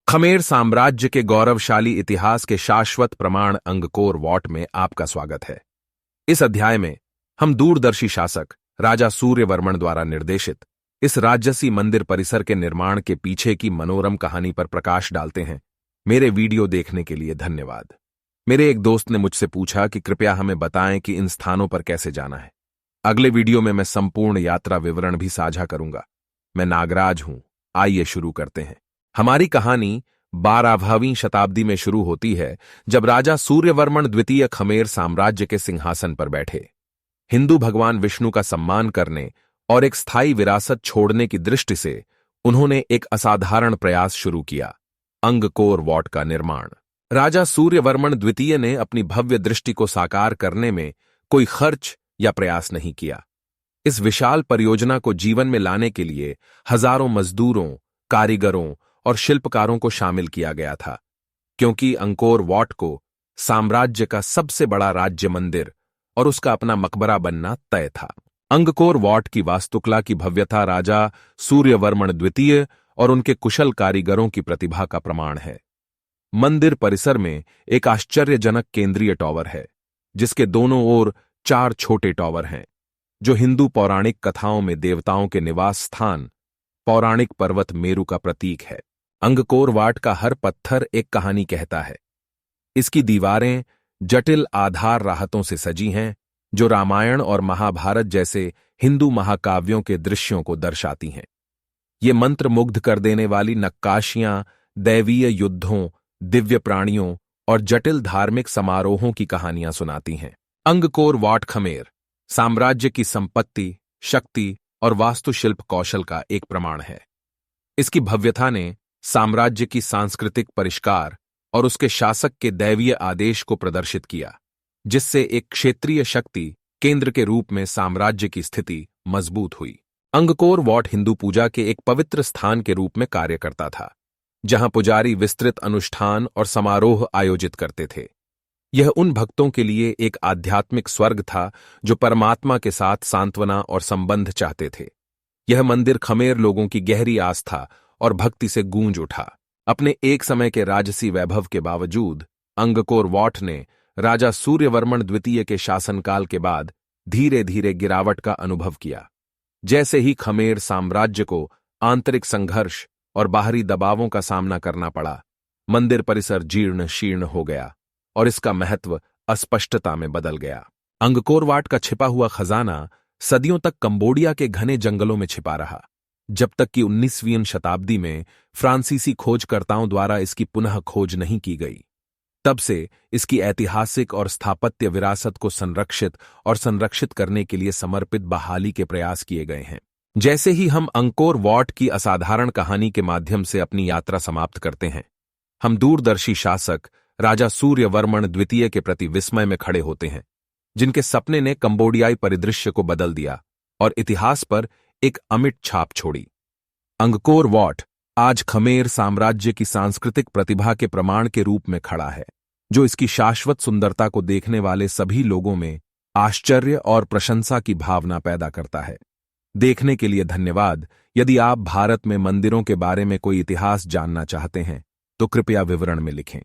Khmer साम्राज्य के गौरवशाली इतिहास के शाश्वत प्रमाण अंगकोर वॉट में आपका स्वागत है। इस अध्याय में हम दूरदर्शी शासक राजा सूर्यवर्मन द्वारा निर्देशित इस राजसी मंदिर परिसर के निर्माण के पीछे की मनोरम कहानी पर प्रकाश डालते हैं। मेरे वीडियो देखने के लिए धन्यवाद। मेरे एक दोस्त ने मुझसे पूछा कि कृपया हमें बताएं कि इन स्थानों पर कैसे जाना है। अगले वीडियो में मैं संपूर्ण यात्रा विवरण भी साझा करूंगा। मैं नागराज हूं। आइए शुरू करते हैं। हमारी कहानी 12वीं शताब्दी में शुरू होती है, जब राजा सूर्यवर्मन द्वितीय खमेर साम्राज्य के सिंहासन पर बैठे। हिंदू भगवान विष्णु का सम्मान करने और एक स्थायी विरासत छोड़ने की दृष्टि से उन्होंने एक असाधारण प्रयास शुरू किया, अंगकोर वॉट का निर्माण। राजा सूर्यवर्मन द्वितीय ने अपनी भव्य दृष्टि को साकार करने में कोई खर्च या प्रयास नहीं किया। इस विशाल परियोजना को जीवन में लाने के लिए हजारों मजदूरों, कारीगरों और शिल्पकारों को शामिल किया गया था, क्योंकि अंकोर वॉट को साम्राज्य का सबसे बड़ा राज्य मंदिर और उसका अपना मकबरा बनना तय था। अंगकोर वॉट की वास्तुकला की भव्यता राजा सूर्यवर्मन द्वितीय और उनके कुशल कारीगरों की प्रतिभा का प्रमाण है। मंदिर परिसर में एक आश्चर्यजनक केंद्रीय टॉवर है, जिसके दोनों ओर 4 छोटे टॉवर हैं, जो हिंदू पौराणिक कथाओं में देवताओं के निवास स्थान पौराणिक पर्वत मेरु का प्रतीक है। अंगकोर वॉट का हर पत्थर एक कहानी कहता है। इसकी दीवारें जटिल आधार राहतों से सजी हैं, जो रामायण और महाभारत जैसे हिंदू महाकाव्यों के दृश्यों को दर्शाती हैं। ये मंत्रमुग्ध कर देने वाली नक्काशियां दैवीय युद्धों, दिव्य प्राणियों और जटिल धार्मिक समारोहों की कहानियां सुनाती हैं। अंगकोर वॉट खमेर साम्राज्य की संपत्ति, शक्ति और वास्तुशिल्प कौशल का एक प्रमाण है। इसकी भव्यता ने साम्राज्य की सांस्कृतिक परिष्कार और उसके शासक के दैवीय आदेश को प्रदर्शित किया, जिससे एक क्षेत्रीय शक्ति केंद्र के रूप में साम्राज्य की स्थिति मजबूत हुई। अंगकोर वॉट हिंदू पूजा के एक पवित्र स्थान के रूप में कार्य करता था, जहां पुजारी विस्तृत अनुष्ठान और समारोह आयोजित करते थे। यह उन भक्तों के लिए एक आध्यात्मिक स्वर्ग था जो परमात्मा के साथ सांत्वना और संबंध चाहते थे। यह मंदिर खमेर लोगों की गहरी आस्था और भक्ति से गूंज उठा। अपने एक समय के राजसी वैभव के बावजूद अंगकोर वॉट ने राजा सूर्यवर्मन द्वितीय के शासनकाल के बाद धीरे धीरे गिरावट का अनुभव किया। जैसे ही खमेर साम्राज्य को आंतरिक संघर्ष और बाहरी दबावों का सामना करना पड़ा, मंदिर परिसर जीर्ण शीर्ण हो गया और इसका महत्व अस्पष्टता में बदल गया। अंगकोर वॉट का छिपा हुआ खजाना सदियों तक कंबोडिया के घने जंगलों में छिपा रहा, जब तक कि 19वीं शताब्दी में फ्रांसीसी खोजकर्ताओं द्वारा इसकी पुनः खोज नहीं की गई। तब से इसकी ऐतिहासिक और स्थापत्य विरासत को संरक्षित करने के लिए समर्पित बहाली के प्रयास किए गए हैं। जैसे ही हम अंगकोर वॉट की असाधारण कहानी के माध्यम से अपनी यात्रा समाप्त करते हैं, हम दूरदर्शी शासक राजा सूर्यवर्मन द्वितीय के प्रति विस्मय में खड़े होते हैं, जिनके सपने ने कंबोडियाई परिदृश्य को बदल दिया और इतिहास पर एक अमिट छाप छोड़ी। अंगकोर वॉट आज खमेर साम्राज्य की सांस्कृतिक प्रतिभा के प्रमाण के रूप में खड़ा है, जो इसकी शाश्वत सुंदरता को देखने वाले सभी लोगों में आश्चर्य और प्रशंसा की भावना पैदा करता है। देखने के लिए धन्यवाद। यदि आप भारत में मंदिरों के बारे में कोई इतिहास जानना चाहते हैं, तो कृपया विवरण में लिखें।